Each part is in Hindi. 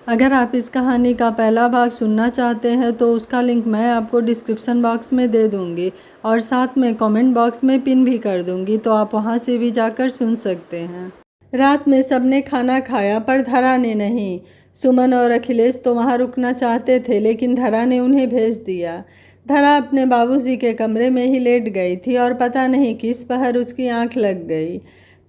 अगर आप इस कहानी का पहला भाग सुनना चाहते हैं तो उसका लिंक मैं आपको डिस्क्रिप्शन बॉक्स में दे दूंगी और साथ में कमेंट बॉक्स में पिन भी कर दूंगी, तो आप वहां से भी जाकर सुन सकते हैं। रात में सबने खाना खाया पर धरा ने नहीं। सुमन और अखिलेश तो वहां रुकना चाहते थे लेकिन धरा ने उन्हें भेज दिया। धरा अपने बाबूजी के कमरे में ही लेट गई थी और पता नहीं किस पहर उसकी आंख लग गई।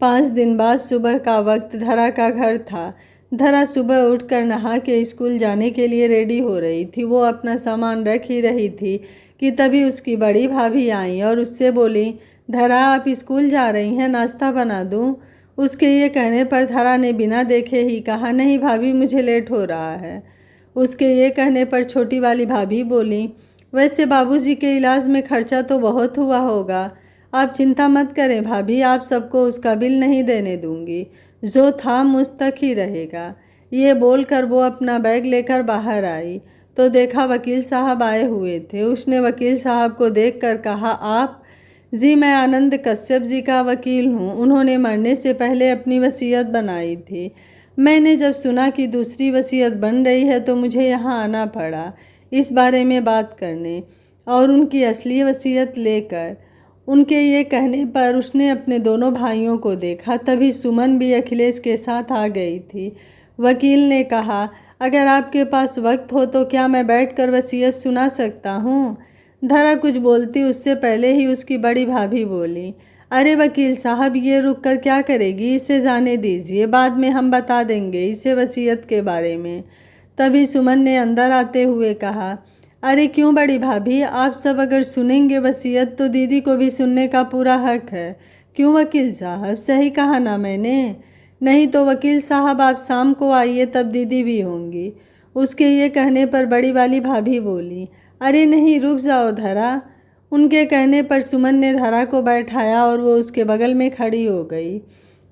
5 दिन बाद सुबह का वक्त धरा का घर था। धरा सुबह उठकर नहा के स्कूल जाने के लिए रेडी हो रही थी। वो अपना सामान रख ही रही थी कि तभी उसकी बड़ी भाभी आई और उससे बोली, धरा आप स्कूल जा रही हैं, नाश्ता बना दूं? उसके ये कहने पर धरा ने बिना देखे ही कहा, नहीं भाभी मुझे लेट हो रहा है। उसके ये कहने पर छोटी वाली भाभी बोली, वैसे बाबूजी के इलाज में खर्चा तो बहुत हुआ होगा। आप चिंता मत करें भाभी, आप सबको उसका बिल नहीं देने दूंगी, जो था मुझ तक ही रहेगा। ये बोलकर वो अपना बैग लेकर बाहर आई तो देखा वकील साहब आए हुए थे। उसने वकील साहब को देखकर कहा, आप? जी मैं आनंद कश्यप जी का वकील हूँ। उन्होंने मरने से पहले अपनी वसीयत बनाई थी। मैंने जब सुना कि दूसरी वसीयत बन रही है तो मुझे यहाँ आना पड़ा इस बारे में बात करने और उनकी असली वसीयत लेकर। उनके ये कहने पर उसने अपने दोनों भाइयों को देखा। तभी सुमन भी अखिलेश के साथ आ गई थी। वकील ने कहा, अगर आपके पास वक्त हो तो क्या मैं बैठकर वसीयत सुना सकता हूँ? धरा कुछ बोलती उससे पहले ही उसकी बड़ी भाभी बोली, अरे वकील साहब ये रुक कर क्या करेगी, इसे जाने दीजिए, बाद में हम बता देंगे इसे वसीयत के बारे में। तभी सुमन ने अंदर आते हुए कहा, अरे क्यों बड़ी भाभी, आप सब अगर सुनेंगे वसीयत तो दीदी को भी सुनने का पूरा हक है। क्यों वकील साहब, सही कहा ना मैंने? नहीं तो वकील साहब आप शाम को आइए, तब दीदी भी होंगी। उसके ये कहने पर बड़ी वाली भाभी बोली, अरे नहीं रुक जाओ धरा। उनके कहने पर सुमन ने धरा को बैठाया और वो उसके बगल में खड़ी हो गई।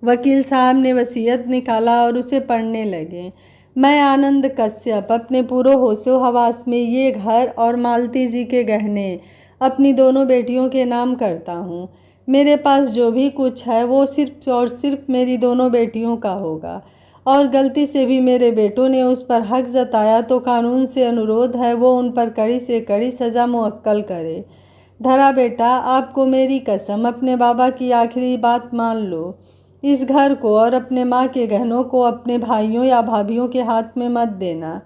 वकील साहब ने वसीयत निकाला और उसे पढ़ने लगे। मैं आनंद कश्यप अपने पूरे होशो हवास में ये घर और मालती जी के गहने अपनी दोनों बेटियों के नाम करता हूँ। मेरे पास जो भी कुछ है वो सिर्फ और सिर्फ मेरी दोनों बेटियों का होगा और गलती से भी मेरे बेटों ने उस पर हक जताया तो कानून से अनुरोध है वो उन पर कड़ी से कड़ी सज़ा मुअक्कल करे। धरा बेटा, आपको मेरी कसम, अपने बाबा की आखिरी बात मान लो। इस घर को और अपने माँ के गहनों को अपने भाइयों या भाभियों के हाथ में मत देना।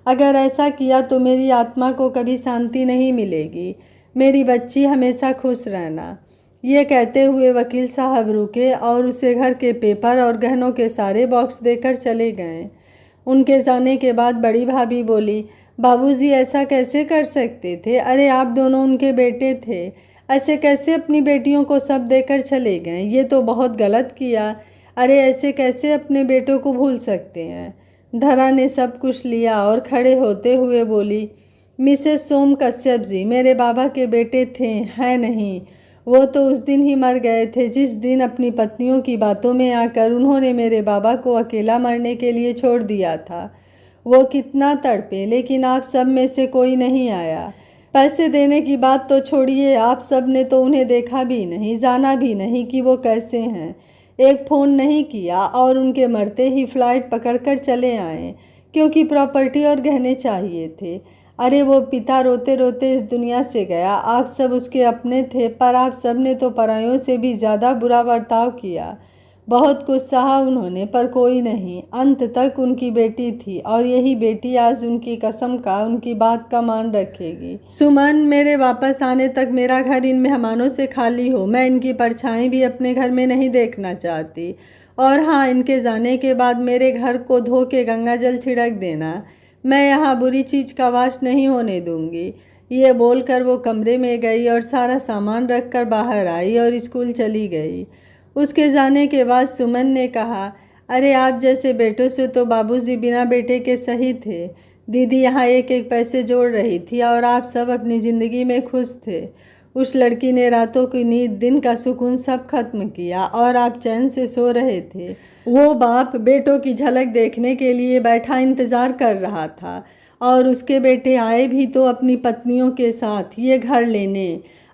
अगर ऐसा किया तो मेरी आत्मा को कभी शांति नहीं मिलेगी। मेरी बच्ची हमेशा खुश रहना। ये कहते हुए वकील साहब रुके और उसे घर के पेपर और गहनों के सारे बॉक्स देकर चले गए। उनके जाने के बाद बड़ी भाभी बोली, बाबूजी ऐसा कैसे कर सकते थे? अरे आप दोनों उनके बेटे थे, ऐसे कैसे अपनी बेटियों को सब देकर चले गए? ये तो बहुत गलत किया। अरे ऐसे कैसे अपने बेटों को भूल सकते हैं? धरा ने सब कुछ लिया और खड़े होते हुए बोली, मिसेस सोम कश्यप जी मेरे बाबा के बेटे थे, हैं नहीं? वो तो उस दिन ही मर गए थे जिस दिन अपनी पत्नियों की बातों में आकर उन्होंने मेरे बाबा को अकेला मरने के लिए छोड़ दिया था। वो कितना तड़पे लेकिन आप सब में से कोई नहीं आया। पैसे देने की बात तो छोड़िए, आप सब ने तो उन्हें देखा भी नहीं, जाना भी नहीं कि वो कैसे हैं। एक फ़ोन नहीं किया और उनके मरते ही फ्लाइट पकड़कर चले आए क्योंकि प्रॉपर्टी और गहने चाहिए थे। अरे वो पिता रोते रोते इस दुनिया से गया। आप सब उसके अपने थे पर आप सब ने तो परायों से भी ज़्यादा बुरा बर्ताव किया। बहुत कुछ सहा उन्होंने पर कोई नहीं, अंत तक उनकी बेटी थी और यही बेटी आज उनकी कसम का, उनकी बात का मान रखेगी। सुमन, मेरे वापस आने तक मेरा घर इन मेहमानों से खाली हो। मैं इनकी परछाई भी अपने घर में नहीं देखना चाहती। और हाँ, इनके जाने के बाद मेरे घर को धो के गंगा जल छिड़क देना। मैं यहाँ बुरी चीज़ का वास नहीं होने दूंगी। ये बोलकर वो कमरे में गई और सारा सामान रखकर बाहर आई और स्कूल चली गई। उसके जाने के बाद सुमन ने कहा, अरे आप जैसे बेटों से तो बाबूजी बिना बेटे के सही थे। दीदी यहाँ एक एक पैसे जोड़ रही थी और आप सब अपनी ज़िंदगी में खुश थे। उस लड़की ने रातों की नींद, दिन का सुकून सब खत्म किया और आप चैन से सो रहे थे। वो बाप बेटों की झलक देखने के लिए बैठा इंतज़ार कर रहा था और उसके बेटे आए भी तो अपनी पत्नियों के साथ ये घर लेने।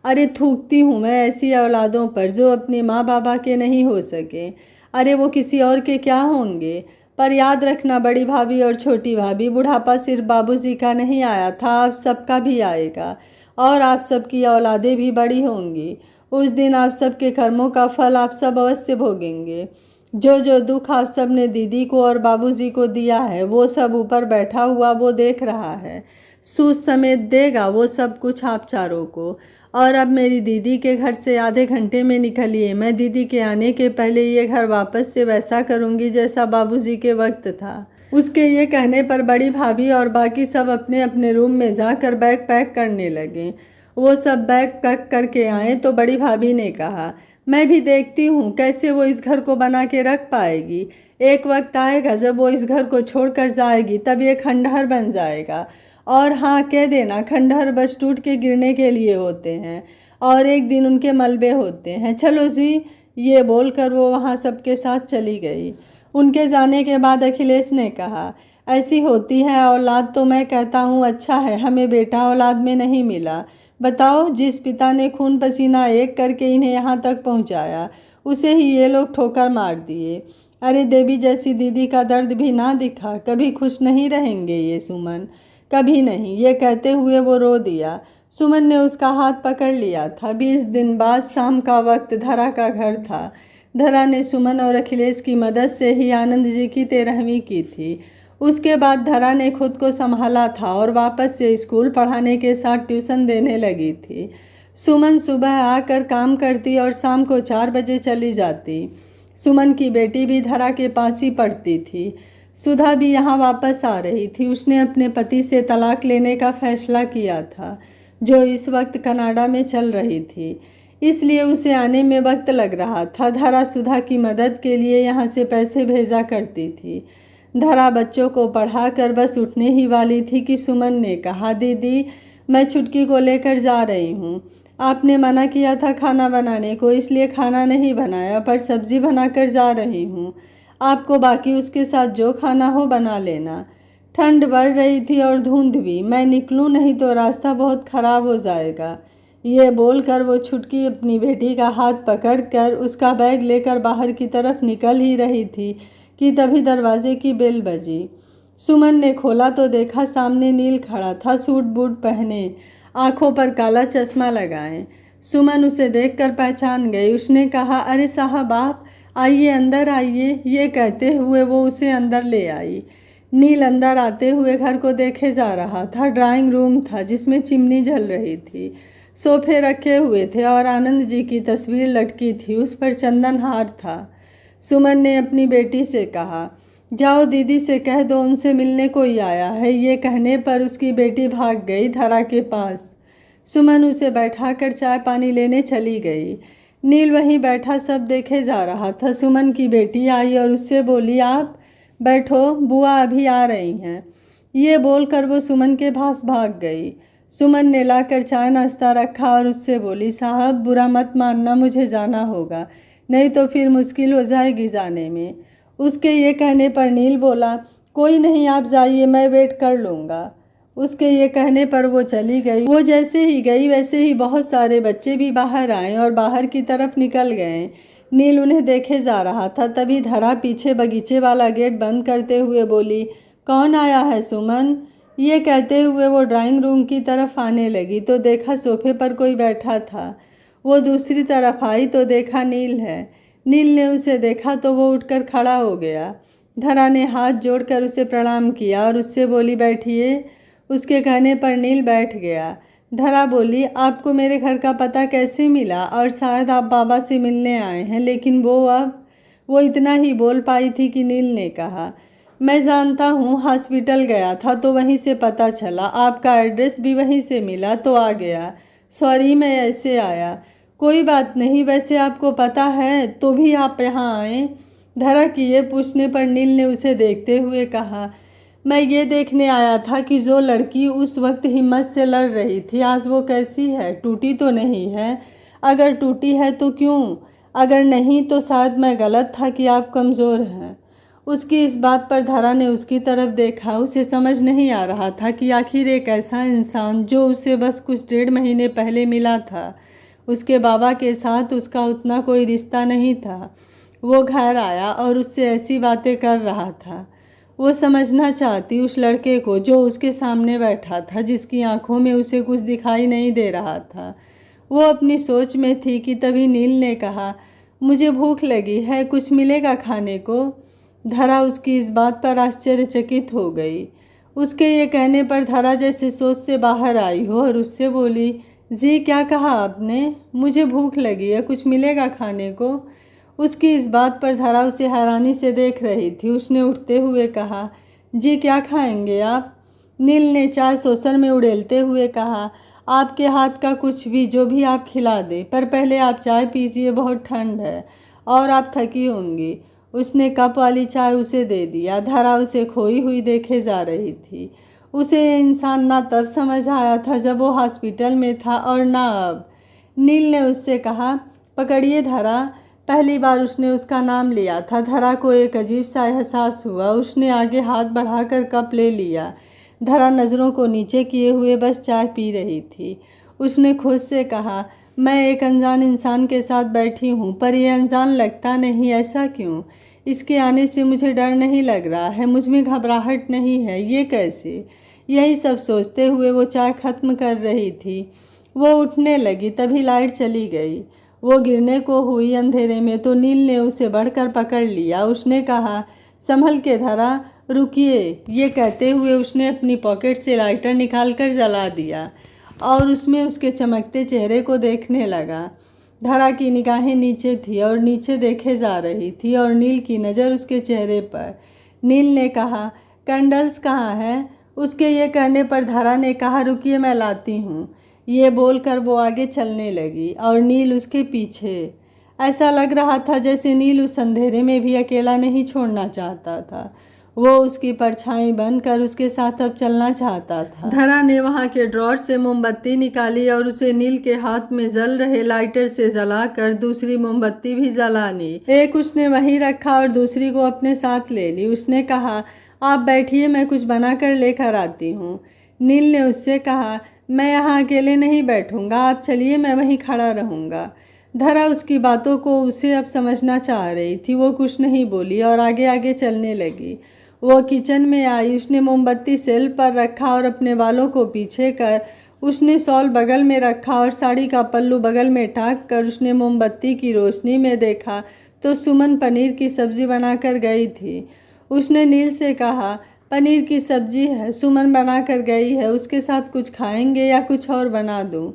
अरे थूकती हूँ मैं ऐसी औलादों पर जो अपने माँ बाबा के नहीं हो सके। अरे वो किसी और के क्या होंगे? पर याद रखना बड़ी भाभी और छोटी भाभी, बुढ़ापा सिर्फ बाबूजी का नहीं आया था, आप सबका भी आएगा और आप सबकी औलादें भी बड़ी होंगी। उस दिन आप सबके कर्मों का फल आप सब अवश्य भोगेंगे। जो जो दुख आप सब ने दीदी को और बाबूजी को दिया है वो सब ऊपर बैठा हुआ वो देख रहा है, सूद समेत देगा वो सब कुछ आप चारों को। और अब मेरी दीदी के घर से आधे घंटे में निकलिए, मैं दीदी के आने के पहले ये घर वापस से वैसा करूँगी जैसा बाबूजी के वक्त था। उसके ये कहने पर बड़ी भाभी और बाकी सब अपने अपने रूम में जाकर बैग पैक करने लगे। वो सब बैग पैक करके आए तो बड़ी भाभी ने कहा, मैं भी देखती हूँ कैसे वो इस घर को बना के रख पाएगी। एक वक्त आएगा जब वो इस घर को छोड़कर जाएगी, तब ये खंडहर बन जाएगा। और हाँ, कह देना खंडहर बस टूट के गिरने के लिए होते हैं और एक दिन उनके मलबे होते हैं। चलो जी, ये बोलकर वो वहाँ सबके साथ चली गई। उनके जाने के बाद अखिलेश ने कहा, ऐसी होती है औलाद तो मैं कहता हूँ अच्छा है हमें बेटा औलाद में नहीं मिला। बताओ, जिस पिता ने खून पसीना एक करके इन्हें यहाँ तक पहुँचाया, उसे ही ये लोग ठोकर मार दिए। अरे देवी जैसी दीदी का दर्द भी ना दिखा, कभी खुश नहीं रहेंगे ये सुमन, कभी नहीं। ये कहते हुए वो रो दिया। सुमन ने उसका हाथ पकड़ लिया था। 20 दिन बाद शाम का वक्त धरा का घर था। धरा ने सुमन और अखिलेश की मदद से ही आनंद जी की 13वीं की थी। उसके बाद धरा ने खुद को संभाला था और वापस से स्कूल पढ़ाने के साथ ट्यूशन देने लगी थी। सुमन सुबह आकर काम करती और शाम को 4 बजे चली जाती। सुमन की बेटी भी धरा के पास ही पढ़ती थी। सुधा भी यहाँ वापस आ रही थी। उसने अपने पति से तलाक लेने का फैसला किया था, जो इस वक्त कनाडा में चल रही थी, इसलिए उसे आने में वक्त लग रहा था। धरा सुधा की मदद के लिए यहाँ से पैसे भेजा करती थी। धरा बच्चों को पढ़ाकर बस उठने ही वाली थी कि सुमन ने कहा, दीदी मैं छुटकी को लेकर जा रही हूँ। आपने मना किया था खाना बनाने को, इसलिए खाना नहीं बनाया, पर सब्जी बनाकर जा रही हूँ। आपको बाकी उसके साथ जो खाना हो बना लेना। ठंड बढ़ रही थी और धुंध भी। मैं निकलूं नहीं तो रास्ता बहुत ख़राब हो जाएगा। ये बोलकर वो छुटकी अपनी बेटी का हाथ पकड़कर उसका बैग लेकर बाहर की तरफ निकल ही रही थी कि तभी दरवाजे की बेल बजी। सुमन ने खोला तो देखा सामने नील खड़ा था, सूट बूट पहने, आँखों पर काला चश्मा लगाए। सुमन उसे देखकर पहचान गई। उसने कहा, अरे साहब आप आइए, अंदर आइए। ये कहते हुए वो उसे अंदर ले आई। नील अंदर आते हुए घर को देखे जा रहा था। ड्राइंग रूम था जिसमें चिमनी जल रही थी, सोफे रखे हुए थे और आनंद जी की तस्वीर लटकी थी, उस पर चंदन हार था। सुमन ने अपनी बेटी से कहा, जाओ दीदी से कह दो उनसे मिलने कोई आया है। ये कहने पर उसकी बेटी भाग गई धरा के पास। सुमन उसे बैठाकर चाय पानी लेने चली गई। नील वहीं बैठा सब देखे जा रहा था। सुमन की बेटी आई और उससे बोली, आप बैठो, बुआ अभी आ रही हैं। ये बोलकर वो सुमन के पास भाग गई। सुमन ने लाकर चाय नाश्ता रखा और उससे बोली, साहब बुरा मत मानना, मुझे जाना होगा, नहीं तो फिर मुश्किल हो जाएगी जाने में। उसके ये कहने पर नील बोला, कोई नहीं आप जाइए, मैं वेट कर लूँगा। उसके ये कहने पर वो चली गई। वो जैसे ही गई वैसे ही बहुत सारे बच्चे भी बाहर आए और बाहर की तरफ निकल गए। नील उन्हें देखे जा रहा था, तभी धरा पीछे बगीचे वाला गेट बंद करते हुए बोली, कौन आया है सुमन? ये कहते हुए वो ड्राइंग रूम की तरफ आने लगी तो देखा सोफे पर कोई बैठा था। वो दूसरी तरफ आई तो देखा नील है। नील ने उसे देखा तो वो उठकर खड़ा हो गया। धरा ने हाथ जोड़कर उसे प्रणाम किया और उससे बोली, बैठिए। उसके कहने पर नील बैठ गया। धरा बोली, आपको मेरे घर का पता कैसे मिला? और शायद आप बाबा से मिलने आए हैं। लेकिन वो इतना ही बोल पाई थी कि नील ने कहा, मैं जानता हूँ, हॉस्पिटल गया था तो वहीं से पता चला, आपका एड्रेस भी वहीं से मिला तो आ गया। सॉरी मैं ऐसे आया। कोई बात नहीं, वैसे आपको पता है तो भी आप यहाँ आए? धरा की ये पूछने पर नील ने उसे देखते हुए कहा, मैं ये देखने आया था कि जो लड़की उस वक्त हिम्मत से लड़ रही थी आज वो कैसी है, टूटी तो नहीं है? अगर टूटी है तो क्यों? अगर नहीं तो शायद मैं गलत था कि आप कमज़ोर हैं। उसकी इस बात पर धरा ने उसकी तरफ देखा। उसे समझ नहीं आ रहा था कि आखिर एक ऐसा इंसान जो उसे बस कुछ 1.5 महीने पहले मिला था, उसके बाबा के साथ उसका उतना कोई रिश्ता नहीं था, वो घर आया और उससे ऐसी बातें कर रहा था। वो समझना चाहती उस लड़के को जो उसके सामने बैठा था, जिसकी आंखों में उसे कुछ दिखाई नहीं दे रहा था। वो अपनी सोच में थी कि तभी नील ने कहा, मुझे भूख लगी है, कुछ मिलेगा खाने को? धरा उसकी इस बात पर आश्चर्यचकित हो गई। उसके ये कहने पर धरा जैसे सोच से बाहर आई हो और उससे बोली, जी क्या कहा आपने? मुझे भूख लगी है, कुछ मिलेगा खाने को? उसकी इस बात पर धरा उसे हैरानी से देख रही थी। उसने उठते हुए कहा, जी क्या खाएंगे आप? नील ने चाय सॉसर में उड़ेलते हुए कहा, आपके हाथ का कुछ भी, जो भी आप खिला दें, पर पहले आप चाय पीजिए, बहुत ठंड है और आप थकी होंगी। उसने कप वाली चाय उसे दे दिया। धरा उसे खोई हुई देखे जा रही थी। उसे ये इंसान ना तब समझ आया था जब वो हॉस्पिटल में था और ना अब। नील ने उससे कहा, पकड़िए धरा। पहली बार उसने उसका नाम लिया था। धरा को एक अजीब सा एहसास हुआ। उसने आगे हाथ बढ़ाकर कप ले लिया। धरा नज़रों को नीचे किए हुए बस चाय पी रही थी। उसने खुद से कहा, मैं एक अनजान इंसान के साथ बैठी हूँ, पर यह अनजान लगता नहीं, ऐसा क्यों? इसके आने से मुझे डर नहीं लग रहा है, मुझ में घबराहट नहीं है, ये कैसे? यही सब सोचते हुए वो चाय ख़त्म कर रही थी। वो उठने लगी, तभी लाइट चली गई। वो गिरने को हुई अंधेरे में तो नील ने उसे बढ़कर पकड़ लिया। उसने कहा, संभल के धरा, रुकिए। ये कहते हुए उसने अपनी पॉकेट से लाइटर निकालकर जला दिया और उसमें उसके चमकते चेहरे को देखने लगा। धरा की निगाहें नीचे थी और नीचे देखे जा रही थी और नील की नज़र उसके चेहरे पर। नील ने कहा, कैंडल्स कहाँ है? उसके ये कहने पर धरा ने कहा, रुकिए मैं लाती हूँ। ये बोलकर वो आगे चलने लगी और नील उसके पीछे। ऐसा लग रहा था जैसे नील उस अंधेरे में भी अकेला नहीं छोड़ना चाहता था। वो उसकी परछाई बनकर उसके साथ अब चलना चाहता था। धरा ने वहाँ के ड्रॉर से मोमबत्ती निकाली और उसे नील के हाथ में जल रहे लाइटर से जलाकर दूसरी मोमबत्ती भी जला ली। एक उसने वहीं रखा और दूसरी को अपने साथ ले ली। उसने कहा, आप बैठिए, मैं कुछ बनाकर लेकर आती हूँ। नील ने उससे कहा, मैं यहाँ अकेले नहीं बैठूँगा, आप चलिए, मैं वहीं खड़ा रहूँगा। धरा उसकी बातों को उसे अब समझना चाह रही थी। वो कुछ नहीं बोली और आगे आगे चलने लगी। वो किचन में आई। उसने मोमबत्ती सेल पर रखा और अपने बालों को पीछे कर उसने शॉल बगल में रखा और साड़ी का पल्लू बगल में टाक कर उसने मोमबत्ती की रोशनी में देखा तो सुमन पनीर की सब्ज़ी बनाकर गई थी। उसने नील से कहा, पनीर की सब्ज़ी है, सुमन बना कर गई है, उसके साथ कुछ खाएंगे या कुछ और बना दूं?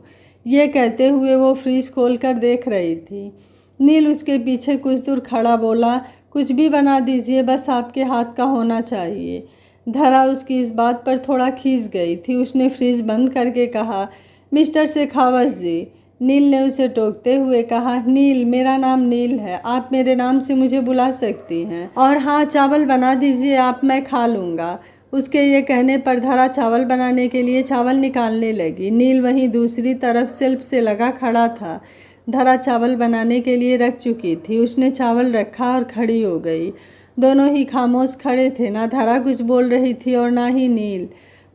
ये कहते हुए वो फ्रिज खोलकर देख रही थी। नील उसके पीछे कुछ दूर खड़ा बोला, कुछ भी बना दीजिए, बस आपके हाथ का होना चाहिए। धरा उसकी इस बात पर थोड़ा खींच गई थी। उसने फ्रिज बंद करके कहा, मिस्टर शेखावत जी। नील ने उसे टोकते हुए कहा, नील, मेरा नाम नील है, आप मेरे नाम से मुझे बुला सकती हैं। और हाँ, चावल बना दीजिए आप, मैं खा लूँगा। उसके ये कहने पर धरा चावल बनाने के लिए चावल निकालने लगी। नील वहीं दूसरी तरफ शेल्फ से लगा खड़ा था। धरा चावल बनाने के लिए रख चुकी थी। उसने चावल रखा और खड़ी हो गई। दोनों ही खामोश खड़े थे। ना धरा कुछ बोल रही थी और ना ही नील,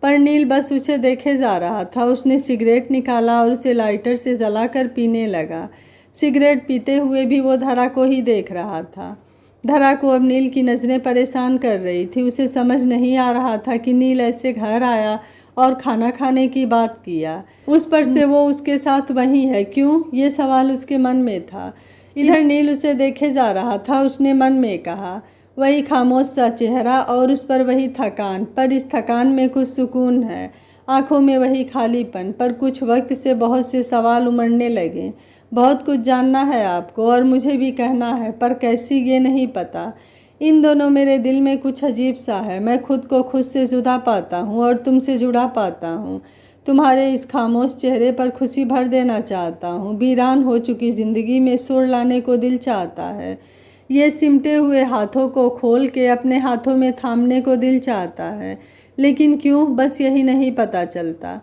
पर नील बस उसे देखे जा रहा था। उसने सिगरेट निकाला और उसे लाइटर से जलाकर पीने लगा। सिगरेट पीते हुए भी वो धरा को ही देख रहा था। धरा को अब नील की नज़रें परेशान कर रही थी। उसे समझ नहीं आ रहा था कि नील ऐसे घर आया और खाना खाने की बात किया, उस पर से वो उसके साथ वहीं है, क्यों? ये सवाल उसके मन में था। इधर नील उसे देखे जा रहा था। उसने मन में कहा, वही खामोश सा चेहरा और उस पर वही थकान, पर इस थकान में कुछ सुकून है। आंखों में वही खालीपन, पर कुछ वक्त से बहुत से सवाल उमड़ने लगे। बहुत कुछ जानना है आपको और मुझे भी कहना है, पर कैसी ये नहीं पता। इन दोनों मेरे दिल में कुछ अजीब सा है। मैं खुद को खुद से जुदा पाता हूँ और तुमसे जुड़ा पाता हूँ। तुम्हारे इस खामोश चेहरे पर खुशी भर देना चाहता हूँ। वीरान हो चुकी ज़िंदगी में सुर लाने को दिल चाहता है। ये सिमटे हुए हाथों को खोल के अपने हाथों में थामने को दिल चाहता है, लेकिन क्यों, बस यही नहीं पता चलता।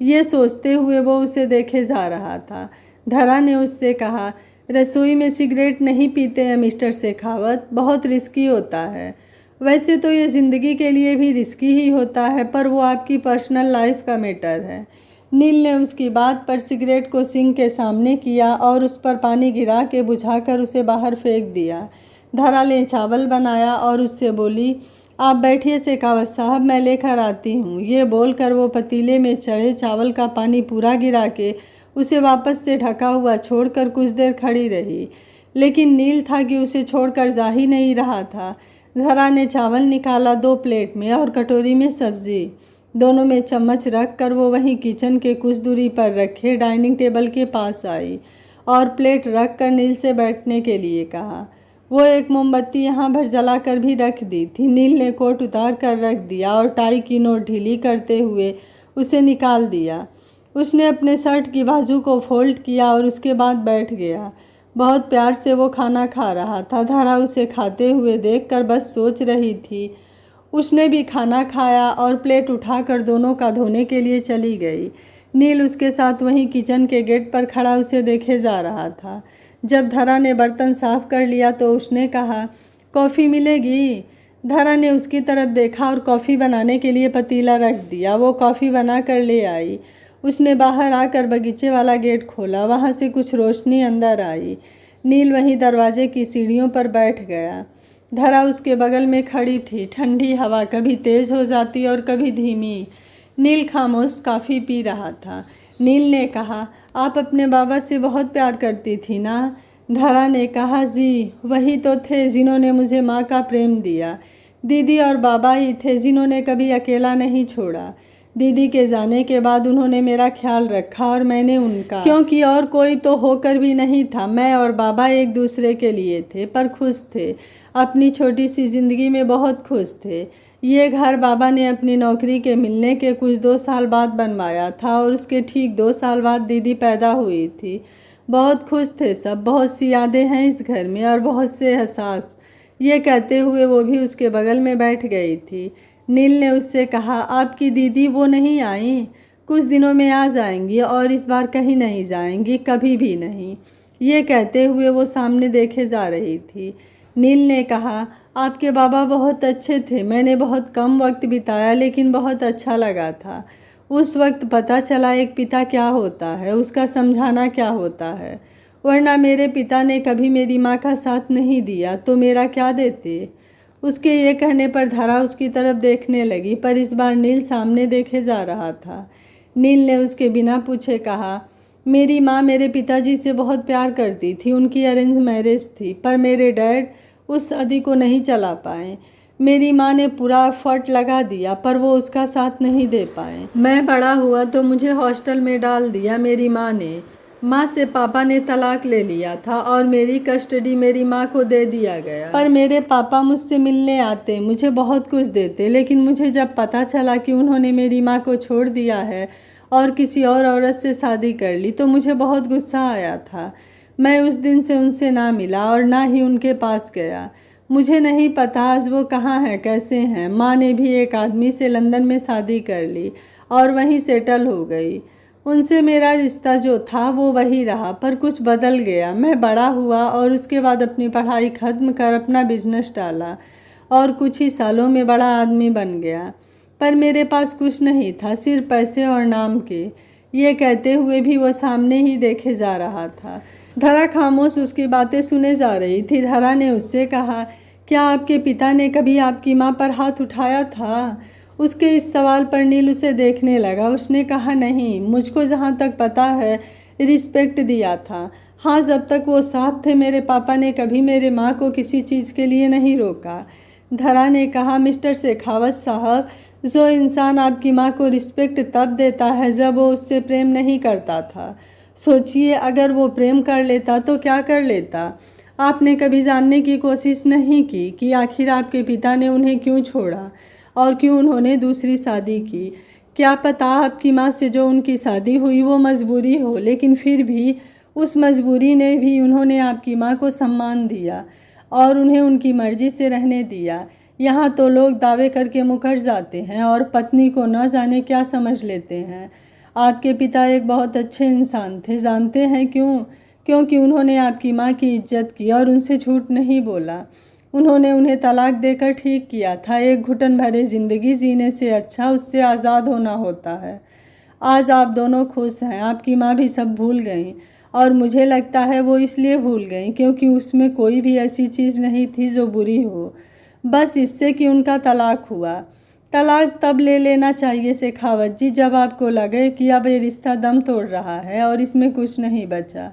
ये सोचते हुए वो उसे देखे जा रहा था। धरा ने उससे कहा, रसोई में सिगरेट नहीं पीते हैं मिस्टर शेखावत, बहुत रिस्की होता है। वैसे तो ये ज़िंदगी के लिए भी रिस्की ही होता है, पर वो आपकी पर्सनल लाइफ का मैटर है। नील ने उसकी बात पर सिगरेट को सिंक के सामने किया और उस पर पानी गिरा के बुझाकर उसे बाहर फेंक दिया। धरा ने चावल बनाया और उससे बोली, आप बैठिए शेखावत साहब, मैं लेकर आती हूँ। ये बोलकर वो पतीले में चढ़े चावल का पानी पूरा गिरा के उसे वापस से ढका हुआ छोड़कर कुछ देर खड़ी रही, लेकिन नील था कि उसे छोड़कर जा ही नहीं रहा था। धरा ने चावल निकाला 2 प्लेट में और कटोरी में सब्जी। दोनों में चम्मच रख कर वो वहीं किचन के कुछ दूरी पर रखे डाइनिंग टेबल के पास आई और प्लेट रख कर नील से बैठने के लिए कहा। वो एक मोमबत्ती यहाँ भर जलाकर भी रख दी थी। नील ने कोट उतार कर रख दिया और टाई की नोट ढीली करते हुए उसे निकाल दिया। उसने अपने शर्ट की बाजू को फोल्ड किया और उसके बाद बैठ गया। बहुत प्यार से वो खाना खा रहा था। धरा उसे खाते हुए देखकर बस सोच रही थी। उसने भी खाना खाया और प्लेट उठाकर दोनों का धोने के लिए चली गई। नील उसके साथ वहीं किचन के गेट पर खड़ा उसे देखे जा रहा था। जब धरा ने बर्तन साफ कर लिया तो उसने कहा, कॉफ़ी मिलेगी? धरा ने उसकी तरफ देखा और कॉफ़ी बनाने के लिए पतीला रख दिया। वो कॉफ़ी बना कर ले आई। उसने बाहर आकर बगीचे वाला गेट खोला। वहाँ से कुछ रोशनी अंदर आई। नील वहीं दरवाजे की सीढ़ियों पर बैठ गया। धरा उसके बगल में खड़ी थी। ठंडी हवा कभी तेज़ हो जाती और कभी धीमी। नील खामोश कॉफ़ी पी रहा था। नील ने कहा, आप अपने बाबा से बहुत प्यार करती थी ना? धरा ने कहा, जी, वही तो थे जिन्होंने मुझे माँ का प्रेम दिया। दीदी और बाबा ही थे जिन्होंने कभी अकेला नहीं छोड़ा। दीदी के जाने के बाद उन्होंने मेरा ख्याल रखा और मैंने उनका, क्योंकि और कोई तो होकर भी नहीं था। मैं और बाबा एक दूसरे के लिए थे, पर खुश थे। अपनी छोटी सी ज़िंदगी में बहुत खुश थे। ये घर बाबा ने अपनी नौकरी के मिलने के कुछ 2 साल बाद बनवाया था और उसके ठीक 2 साल बाद दीदी पैदा हुई थी। बहुत खुश थे सब। बहुत सी यादें हैं इस घर में और बहुत से एहसास। ये कहते हुए वो भी उसके बगल में बैठ गई थी। नील ने उससे कहा, आपकी दीदी वो नहीं आई? कुछ दिनों में आ जाएंगी और इस बार कहीं नहीं जाएंगी, कभी भी नहीं। ये कहते हुए वो सामने देखे जा रही थी। नील ने कहा, आपके बाबा बहुत अच्छे थे। मैंने बहुत कम वक्त बिताया लेकिन बहुत अच्छा लगा था। उस वक्त पता चला एक पिता क्या होता है, उसका समझाना क्या होता है। वरना मेरे पिता ने कभी मेरी माँ का साथ नहीं दिया तो मेरा क्या देते। उसके ये कहने पर धरा उसकी तरफ देखने लगी, पर इस बार नील सामने देखे जा रहा था। नील ने उसके बिना पूछे कहा, मेरी माँ मेरे पिताजी से बहुत प्यार करती थी। उनकी अरेंज मैरिज थी, पर मेरे डैड उस शादी को नहीं चला पाए। मेरी माँ ने पूरा एफर्ट लगा दिया, पर वो उसका साथ नहीं दे पाए। मैं बड़ा हुआ तो मुझे हॉस्टल में डाल दिया मेरी माँ ने। माँ से पापा ने तलाक ले लिया था और मेरी कस्टडी मेरी माँ को दे दिया गया। पर मेरे पापा मुझसे मिलने आते, मुझे बहुत कुछ देते, लेकिन मुझे जब पता चला कि उन्होंने मेरी माँ को छोड़ दिया है और किसी और औरत से शादी कर ली तो मुझे बहुत गुस्सा आया था। मैं उस दिन से उनसे ना मिला और ना ही उनके पास गया। मुझे नहीं पता आज वो कहाँ हैं, कैसे हैं। माँ ने भी एक आदमी से लंदन में शादी कर ली और वहीं सेटल हो गई। उनसे मेरा रिश्ता जो था वो वही रहा, पर कुछ बदल गया। मैं बड़ा हुआ और उसके बाद अपनी पढ़ाई ख़त्म कर अपना बिजनेस डाला और कुछ ही सालों में बड़ा आदमी बन गया। पर मेरे पास कुछ नहीं था, सिर्फ पैसे और नाम के। ये कहते हुए भी वो सामने ही देखे जा रहा था। धरा खामोश उसकी बातें सुने जा रही थी। धरा ने उससे कहा, क्या आपके पिता ने कभी आपकी माँ पर हाथ उठाया था? उसके इस सवाल पर नील उसे देखने लगा। उसने कहा, नहीं, मुझको जहाँ तक पता है रिस्पेक्ट दिया था। हाँ, जब तक वो साथ थे मेरे पापा ने कभी मेरे माँ को किसी चीज़ के लिए नहीं रोका। धरा ने कहा, मिस्टर शेखावत साहब, जो इंसान आपकी माँ को रिस्पेक्ट तब देता है जब वो उससे प्रेम नहीं करता था। सोचिए, अगर वो प्रेम कर लेता तो क्या कर लेता। आपने कभी जानने की कोशिश नहीं की कि आखिर आपके पिता ने उन्हें क्यों छोड़ा और क्यों उन्होंने दूसरी शादी की। क्या पता आपकी माँ से जो उनकी शादी हुई वो मजबूरी हो, लेकिन फिर भी उस मजबूरी ने भी उन्होंने आपकी माँ को सम्मान दिया और उन्हें उनकी मर्जी से रहने दिया। यहाँ तो लोग दावे करके मुकर जाते हैं और पत्नी को न जाने क्या समझ लेते हैं। आपके पिता एक बहुत अच्छे इंसान थे। जानते हैं क्यों? क्योंकि उन्होंने आपकी माँ की इज्जत की और उनसे झूठ नहीं बोला। उन्होंने उन्हें तलाक देकर ठीक किया था। एक घुटन भरे ज़िंदगी जीने से अच्छा उससे आज़ाद होना होता है। आज आप दोनों खुश हैं। आपकी माँ भी सब भूल गई और मुझे लगता है वो इसलिए भूल गई क्योंकि उसमें कोई भी ऐसी चीज़ नहीं थी जो बुरी हो। बस इससे कि उनका तलाक हुआ। तलाक तब ले लेना चाहिए शेखावत जी जब आपको लगे कि अब ये रिश्ता दम तोड़ रहा है और इसमें कुछ नहीं बचा।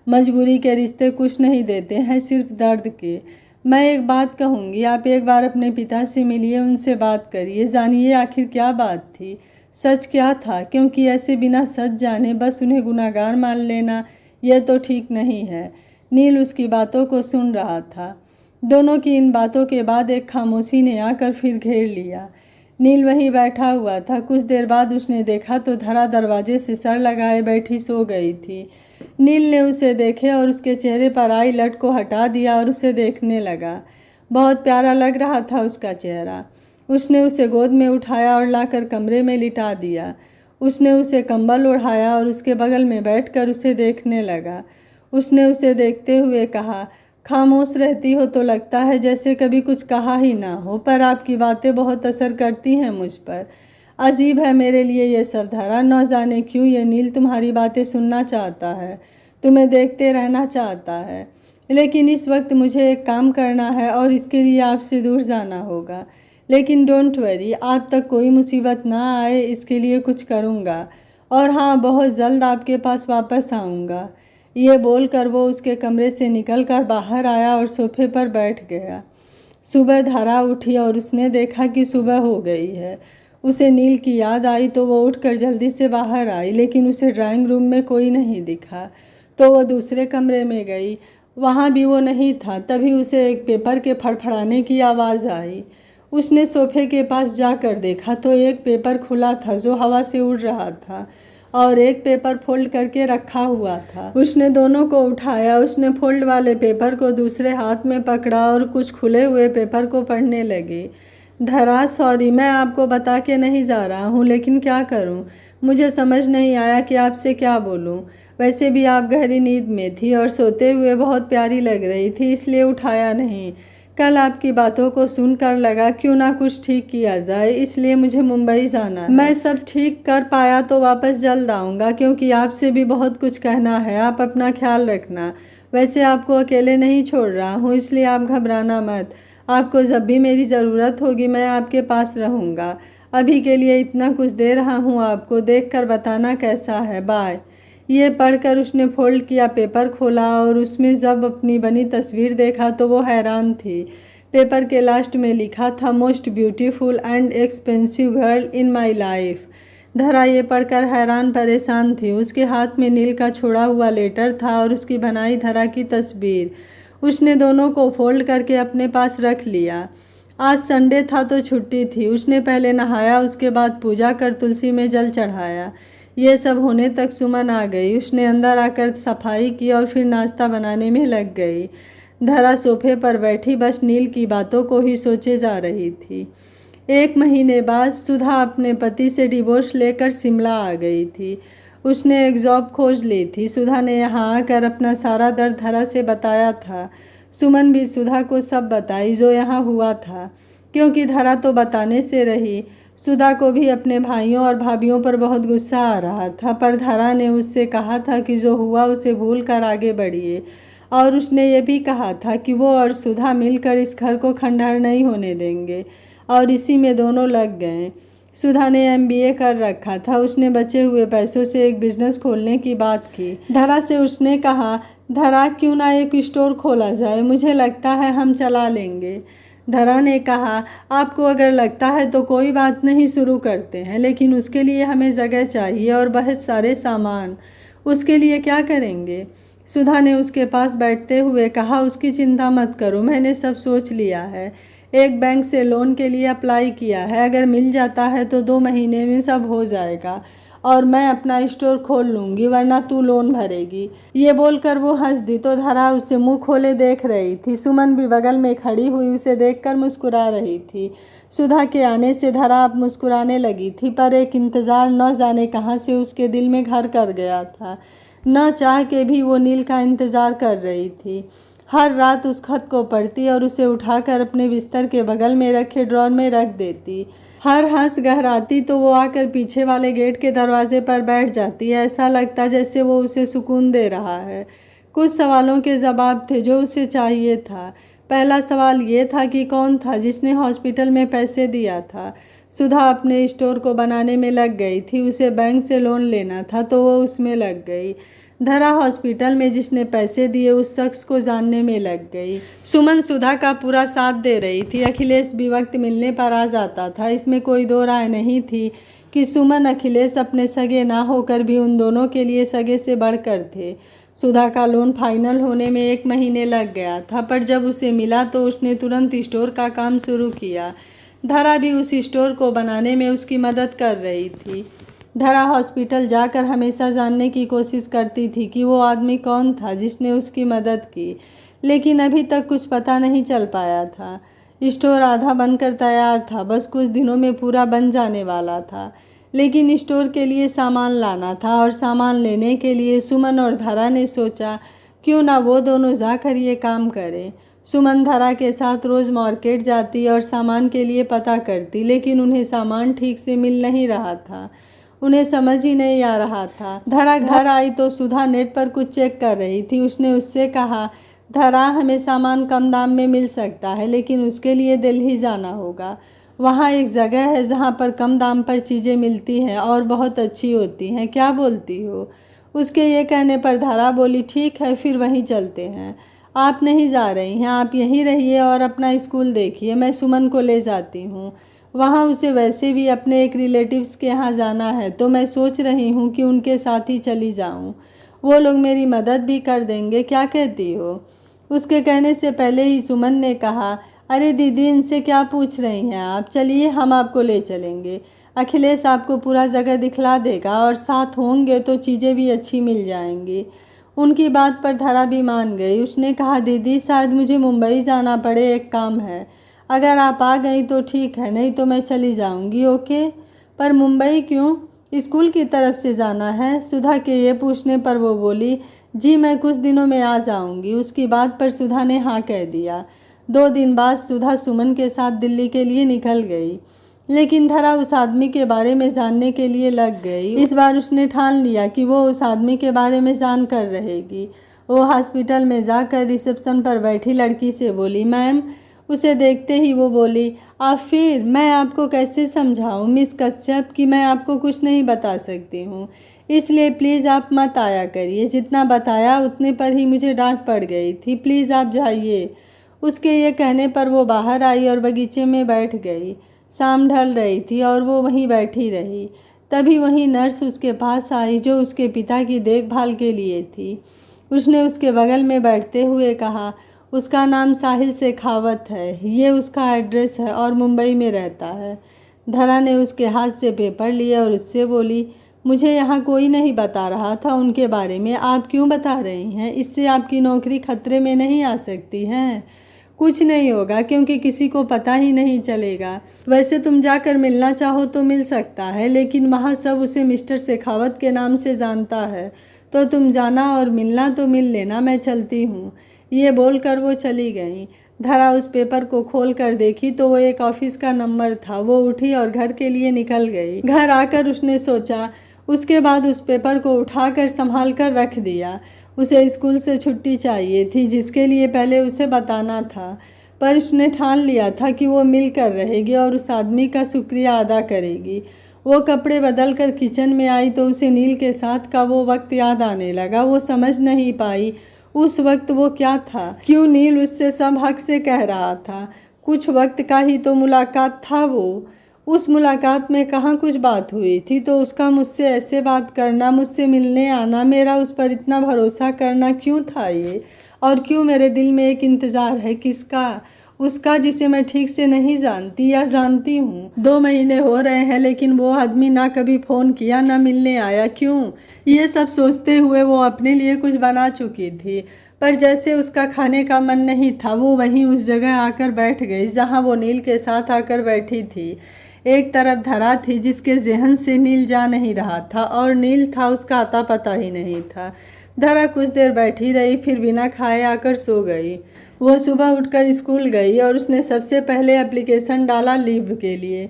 मजबूरी के रिश्ते कुछ नहीं देते हैं, सिर्फ दर्द के। मैं एक बात कहूँगी, आप एक बार अपने पिता से मिलिए, उनसे बात करिए, जानिए आखिर क्या बात थी, सच क्या था। क्योंकि ऐसे बिना सच जाने बस उन्हें गुनहगार मान लेना यह तो ठीक नहीं है। नील उसकी बातों को सुन रहा था। दोनों की इन बातों के बाद एक खामोशी ने आकर फिर घेर लिया। नील वहीं बैठा हुआ था। कुछ देर बाद उसने देखा तो धरा दरवाजे से सर लगाए बैठी सो गई थी। नील ने उसे देखे और उसके चेहरे पर आई लट को हटा दिया और उसे देखने लगा। बहुत प्यारा लग रहा था उसका चेहरा। उसने उसे गोद में उठाया और लाकर कमरे में लिटा दिया। उसने उसे कंबल ओढ़ाया और उसके बगल में बैठकर उसे देखने लगा। उसने उसे देखते हुए कहा, खामोश रहती हो तो लगता है जैसे कभी कुछ कहा ही ना हो, पर आपकी बातें बहुत असर करती हैं मुझ पर। अजीब है मेरे लिए ये सब धरा, न जाने क्यों ये नील तुम्हारी बातें सुनना चाहता है, तुम्हें देखते रहना चाहता है। लेकिन इस वक्त मुझे एक काम करना है और इसके लिए आपसे दूर जाना होगा। लेकिन डोंट वरी, आप तक कोई मुसीबत ना आए इसके लिए कुछ करूँगा। और हाँ, बहुत जल्द आपके पास वापस आऊँगा। ये बोलकर वो उसके कमरे से निकलकर बाहर आया और सोफे पर बैठ गया। सुबह धरा उठी और उसने देखा कि सुबह हो गई है। उसे नील की याद आई तो वो उठकर जल्दी से बाहर आई, लेकिन उसे ड्राइंग रूम में कोई नहीं दिखा। तो वो दूसरे कमरे में गई, वहाँ भी वो नहीं था। तभी उसे एक पेपर के फड़फड़ाने की आवाज़ आई। उसने सोफे के पास जाकर देखा तो एक पेपर खुला था जो हवा से उड़ रहा था और एक पेपर फोल्ड करके रखा हुआ था। उसने दोनों को उठाया। उसने फोल्ड वाले पेपर को दूसरे हाथ में पकड़ा और कुछ खुले हुए पेपर को पढ़ने लगी। धरा, सॉरी, मैं आपको बता के नहीं जा रहा हूँ, लेकिन क्या करूँ, मुझे समझ नहीं आया कि आपसे क्या बोलूँ। वैसे भी आप गहरी नींद में थी और सोते हुए बहुत प्यारी लग रही थी, इसलिए उठाया नहीं। कल आपकी बातों को सुनकर लगा क्यों ना कुछ ठीक किया जाए, इसलिए मुझे मुंबई जाना है। मैं सब ठीक कर पाया तो वापस जल्द आऊँगा, क्योंकि आपसे भी बहुत कुछ कहना है। आप अपना ख्याल रखना। वैसे आपको अकेले नहीं छोड़ रहा हूँ, इसलिए आप घबराना मत। आपको जब भी मेरी ज़रूरत होगी मैं आपके पास रहूँगा। अभी के लिए इतना कुछ दे रहा हूँ आपको, देख कर बताना कैसा है। बाय। ये पढ़कर उसने फोल्ड किया पेपर खोला और उसमें जब अपनी बनी तस्वीर देखा तो वो हैरान थी। पेपर के लास्ट में लिखा था, most beautiful and expensive girl in my life. धरा ये पढ़कर हैरान परेशान थी। उसके हाथ में नील का छोड़ा हुआ लेटर था और उसकी बनाई धरा की तस्वीर। उसने दोनों को फोल्ड करके अपने पास रख लिया। आज संडे था तो छुट्टी थी। उसने पहले नहाया, उसके बाद पूजा कर तुलसी में जल चढ़ाया। ये सब होने तक सुमन आ गई। उसने अंदर आकर सफाई की और फिर नाश्ता बनाने में लग गई। धरा सोफे पर बैठी बस नील की बातों को ही सोचे जा रही थी। 1 महीने बाद सुधा अपने पति से डिवोर्स लेकर शिमला आ गई थी। उसने एक जॉब खोज ली थी। सुधा ने यहाँ आकर अपना सारा दर्द धरा से बताया था। सुमन भी सुधा को सब बताई जो यहाँ हुआ था, क्योंकि धरा तो बताने से रही। सुधा को भी अपने भाइयों और भाभीयों पर बहुत गुस्सा आ रहा था, पर धरा ने उससे कहा था कि जो हुआ उसे भूल कर आगे बढ़िए। और उसने ये भी कहा था कि वो और सुधा मिलकर इस घर को खंडहर नहीं होने देंगे, और इसी में दोनों लग गए। सुधा ने MBA कर रखा था। उसने बचे हुए पैसों से एक बिजनेस खोलने की बात की। धरा से उसने कहा, धरा क्यों ना एक स्टोर खोला जाए, मुझे लगता है हम चला लेंगे। धरा ने कहा, आपको अगर लगता है तो कोई बात नहीं, शुरू करते हैं, लेकिन उसके लिए हमें जगह चाहिए और बहुत सारे सामान। उसके लिए क्या करेंगे? सुधा ने उसके पास बैठते हुए कहा, उसकी चिंता मत करो, मैंने सब सोच लिया है। एक बैंक से लोन के लिए अप्लाई किया है, अगर मिल जाता है तो 2 महीने में सब हो जाएगा और मैं अपना स्टोर खोल लूँगी, वरना तू लोन भरेगी। ये बोलकर वो हंस दी तो धरा उसे मुंह खोले देख रही थी। सुमन भी बगल में खड़ी हुई उसे देखकर मुस्कुरा रही थी। सुधा के आने से धरा अब मुस्कुराने लगी थी, पर एक इंतज़ार न जाने कहाँ से उसके दिल में घर कर गया था। न चाह के भी वो नील का इंतज़ार कर रही थी। हर रात उस खत को पढ़ती और उसे उठाकर अपने बिस्तर के बगल में रखे ड्रॉर में रख देती। हर हंस गहराती तो वो आकर पीछे वाले गेट के दरवाजे पर बैठ जाती। ऐसा लगता जैसे वो उसे सुकून दे रहा है। कुछ सवालों के जवाब थे जो उसे चाहिए था। पहला सवाल ये था कि कौन था जिसने हॉस्पिटल में पैसे दिया था। सुधा अपने स्टोर को बनाने में लग गई थी, उसे बैंक से लोन लेना था तो वो उसमें लग गई। धरा हॉस्पिटल में जिसने पैसे दिए उस शख्स को जानने में लग गई। सुमन सुधा का पूरा साथ दे रही थी। अखिलेश भी वक्त मिलने पर आ जाता था। इसमें कोई दो राय नहीं थी कि सुमन अखिलेश अपने सगे ना होकर भी उन दोनों के लिए सगे से बढ़कर थे। सुधा का लोन फाइनल होने में 1 महीने लग गया था, पर जब उसे मिला तो उसने तुरंत स्टोर का काम शुरू किया। धरा भी उस स्टोर को बनाने में उसकी मदद कर रही थी। धरा हॉस्पिटल जाकर हमेशा जानने की कोशिश करती थी कि वो आदमी कौन था जिसने उसकी मदद की, लेकिन अभी तक कुछ पता नहीं चल पाया था। स्टोर आधा बनकर तैयार था, बस कुछ दिनों में पूरा बन जाने वाला था। लेकिन स्टोर के लिए सामान लाना था और सामान लेने के लिए सुमन और धरा ने सोचा क्यों ना वो दोनों जाकर ये काम करें। सुमन धरा के साथ रोज़ मार्केट जाती और सामान के लिए पता करती, लेकिन उन्हें सामान ठीक से मिल नहीं रहा था। उन्हें समझ ही नहीं आ रहा था। धरा घर आई तो सुधा नेट पर कुछ चेक कर रही थी। उसने उससे कहा, धरा हमें सामान कम दाम में मिल सकता है, लेकिन उसके लिए दिल्ली जाना होगा। वहाँ एक जगह है जहाँ पर कम दाम पर चीज़ें मिलती हैं और बहुत अच्छी होती हैं, क्या बोलती हो? उसके ये कहने पर धरा बोली, ठीक है फिर वहीं चलते हैं। आप नहीं जा रही हैं, आप यहीं रहिए और अपना स्कूल देखिए, मैं सुमन को ले जाती हूँ। वहाँ उसे वैसे भी अपने एक रिलेटिव्स के यहाँ जाना है, तो मैं सोच रही हूँ कि उनके साथ ही चली जाऊँ। वो लोग मेरी मदद भी कर देंगे, क्या कहती हो? उसके कहने से पहले ही सुमन ने कहा, अरे दीदी इनसे क्या पूछ रही हैं आप, चलिए हम आपको ले चलेंगे। अखिलेश आपको पूरा जगह दिखला देगा और साथ होंगे तो चीज़ें भी अच्छी मिल जाएंगी। उनकी बात पर धरा भी मान गई। उसने कहा, दीदी शायद मुझे मुंबई जाना पड़े, एक काम है। अगर आप आ गई तो ठीक है, नहीं तो मैं चली जाऊंगी। ओके, पर मुंबई क्यों? स्कूल की तरफ से जाना है। सुधा के ये पूछने पर वो बोली, जी मैं कुछ दिनों में आ जाऊंगी। उसकी बात पर सुधा ने हाँ कह दिया। 2 दिन बाद सुधा सुमन के साथ दिल्ली के लिए निकल गई, लेकिन धरा उस आदमी के बारे में जानने के लिए लग गई। इस बार उसने ठान लिया कि वो उस आदमी के बारे में जान कर रहेगी। वो हॉस्पिटल में जाकर रिसेप्शन पर बैठी लड़की से बोली, मैम। उसे देखते ही वो बोली, आप फिर? मैं आपको कैसे समझाऊं मिस कश्यप कि मैं आपको कुछ नहीं बता सकती हूँ, इसलिए प्लीज़ आप मत आया करिए। जितना बताया उतने पर ही मुझे डांट पड़ गई थी, प्लीज़ आप जाइए। उसके ये कहने पर वो बाहर आई और बगीचे में बैठ गई। शाम ढल रही थी और वो वहीं बैठी रही। तभी वहीं नर्स उसके पास आई जो उसके पिता की देखभाल के लिए थी। उसने उसके बगल में बैठते हुए कहा, उसका नाम साहिल शेखावत है, ये उसका एड्रेस है और मुंबई में रहता है। धरा ने उसके हाथ से पेपर लिया और उससे बोली, मुझे यहाँ कोई नहीं बता रहा था उनके बारे में, आप क्यों बता रही हैं? इससे आपकी नौकरी खतरे में नहीं आ सकती है? कुछ नहीं होगा क्योंकि किसी को पता ही नहीं चलेगा। वैसे तुम जाकर मिलना चाहो तो मिल सकता है, लेकिन वहाँ सब उसे मिस्टर शेखावत के नाम से जानता है, तो तुम जाना और मिलना तो मिल लेना, मैं चलती हूँ। ये बोलकर वो चली गई। धरा उस पेपर को खोल कर देखी तो वो एक ऑफिस का नंबर था। वो उठी और घर के लिए निकल गई। घर आकर उसने सोचा, उसके बाद उस पेपर को उठाकर संभाल कर रख दिया। उसे स्कूल से छुट्टी चाहिए थी, जिसके लिए पहले उसे बताना था, पर उसने ठान लिया था कि वो मिल कर रहेगी और उस आदमी का शुक्रिया अदा करेगी। वो कपड़े बदल कर किचन में आई तो उसे नील के साथ का वो वक्त याद आने लगा। वो समझ नहीं पाई उस वक्त वो क्या था, क्यों नील उससे सब हक से कह रहा था। कुछ वक्त का ही तो मुलाकात था वो। उस मुलाकात में कहाँ कुछ बात हुई थी, तो उसका मुझसे ऐसे बात करना, मुझसे मिलने आना, मेरा उस पर इतना भरोसा करना क्यों था ये? और क्यों मेरे दिल में एक इंतज़ार है, किसका? उसका, जिसे मैं ठीक से नहीं जानती या जानती हूँ। 2 महीने हो रहे हैं लेकिन वो आदमी ना कभी फ़ोन किया ना मिलने आया, क्यों? ये सब सोचते हुए वो अपने लिए कुछ बना चुकी थी, पर जैसे उसका खाने का मन नहीं था, वो वहीं उस जगह आकर बैठ गई जहाँ वो नील के साथ आकर बैठी थी। एक तरफ धरा थी जिसके जहन से नील जा नहीं रहा था, और नील था उसका अता पता ही नहीं था। धरा कुछ देर बैठी रही, फिर बिना खाए आकर सो गई। वो सुबह उठकर स्कूल गई और उसने सबसे पहले एप्लीकेशन डाला लीव के लिए,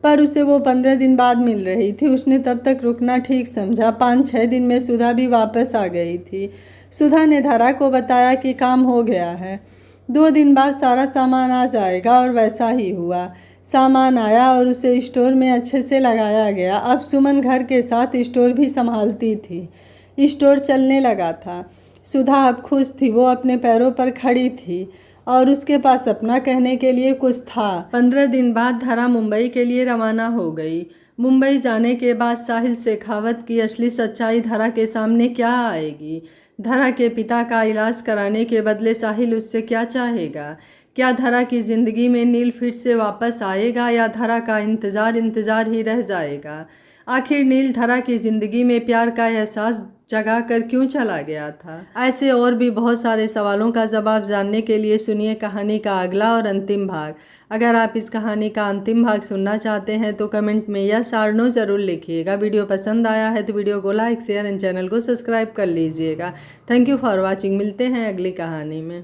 पर उसे वो 15 दिन बाद मिल रही थी। उसने तब तक रुकना ठीक समझा। 5-6 दिन में सुधा भी वापस आ गई थी। सुधा ने धरा को बताया कि काम हो गया है। 2 दिन बाद सारा सामान आ जाएगा और वैसा ही हुआ। सामान आया और उसे स्टोर में अच्छे से लगाया गया। अब सुमन घर के साथ स्टोर भी संभालती थी। स्टोर चलने लगा था। सुधा अब खुश थी। वो अपने पैरों पर खड़ी थी और उसके पास अपना कहने के लिए कुछ था। 15 दिन बाद धरा मुंबई के लिए रवाना हो गई। मुंबई जाने के बाद साहिल शेखावत की असली सच्चाई धरा के सामने क्या आएगी? धरा के पिता का इलाज कराने के बदले साहिल उससे क्या चाहेगा? क्या धरा की ज़िंदगी में नील फिर से वापस आएगा या धरा का इंतज़ार ही रह जाएगा? आखिर नील धरा की ज़िंदगी में प्यार का एहसास जगा कर क्यों चला गया था? ऐसे और भी बहुत सारे सवालों का जवाब जानने के लिए सुनिए कहानी का अगला और अंतिम भाग। अगर आप इस कहानी का अंतिम भाग सुनना चाहते हैं तो कमेंट में यस और नो ज़रूर लिखिएगा। वीडियो पसंद आया है तो वीडियो को लाइक शेयर एंड चैनल को सब्सक्राइब कर लीजिएगा। Thank you for watching. मिलते हैं अगली कहानी में।